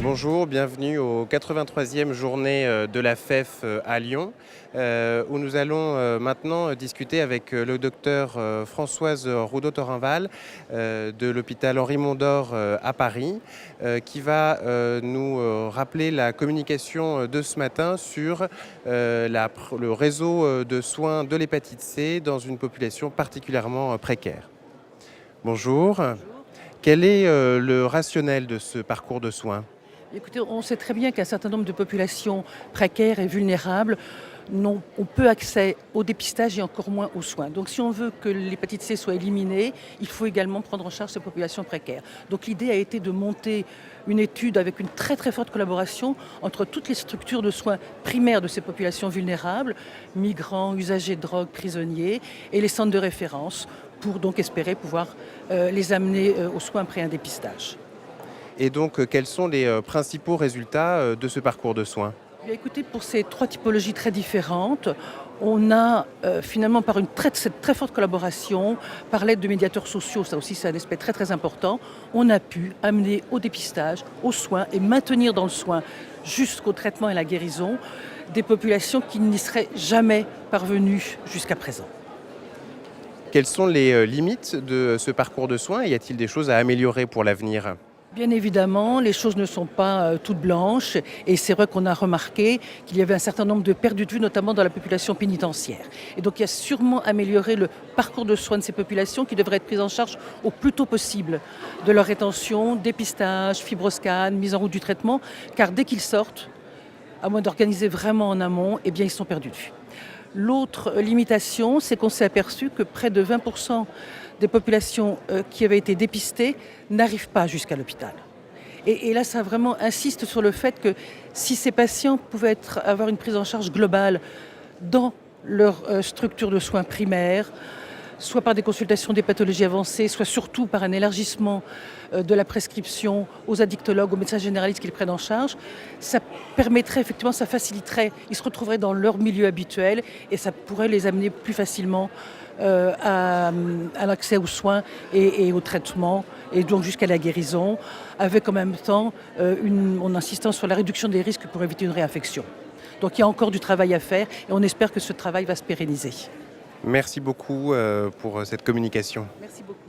Bonjour, bienvenue aux 83e journée de la FEF à Lyon, où nous allons maintenant discuter avec le docteur Françoise Roudot-Torinval de l'hôpital Henri Mondor à Paris, qui va nous rappeler la communication de ce matin sur le réseau de soins de l'hépatite C dans une population particulièrement précaire. Bonjour. Quel est le rationnel de ce parcours de soins ? Écoutez, on sait très bien qu'un certain nombre de populations précaires et vulnérables n'ont peu accès au dépistage et encore moins aux soins. Donc si on veut que l'hépatite C soit éliminée, il faut également prendre en charge ces populations précaires. Donc l'idée a été de monter une étude avec une très très forte collaboration entre toutes les structures de soins primaires de ces populations vulnérables, migrants, usagers de drogue, prisonniers, et les centres de référence, pour donc espérer pouvoir les amener aux soins après un dépistage. Et donc, quels sont les principaux résultats de ce parcours de soins ? Écoutez, pour ces trois typologies très différentes, on a finalement par cette très forte collaboration, par l'aide de médiateurs sociaux, ça aussi c'est un aspect très très important, on a pu amener au dépistage, aux soins et maintenir dans le soin jusqu'au traitement et la guérison des populations qui n'y seraient jamais parvenues jusqu'à présent. Quelles sont les limites de ce parcours de soins ? Y a-t-il des choses à améliorer pour l'avenir ? Bien évidemment, les choses ne sont pas toutes blanches et c'est vrai qu'on a remarqué qu'il y avait un certain nombre de perdus de vue, notamment dans la population pénitentiaire. Et donc il y a sûrement amélioré le parcours de soins de ces populations qui devraient être prises en charge au plus tôt possible de leur rétention, dépistage, fibroscan, mise en route du traitement, car dès qu'ils sortent, à moins d'organiser vraiment en amont, eh bien ils sont perdus de vue. L'autre limitation, c'est qu'on s'est aperçu que près de 20% des populations qui avaient été dépistées n'arrivent pas jusqu'à l'hôpital. Et là, ça vraiment insiste sur le fait que si ces patients pouvaient avoir une prise en charge globale dans leur structure de soins primaires, soit par des consultations des pathologies avancées, soit surtout par un élargissement de la prescription aux addictologues, aux médecins généralistes qui les prennent en charge, ça permettrait effectivement, ça faciliterait, ils se retrouveraient dans leur milieu habituel et ça pourrait les amener plus facilement à l'accès aux soins et au traitement et donc jusqu'à la guérison, avec en même temps en insistant sur la réduction des risques pour éviter une réinfection. Donc il y a encore du travail à faire et on espère que ce travail va se pérenniser. Merci beaucoup pour cette communication. Merci beaucoup.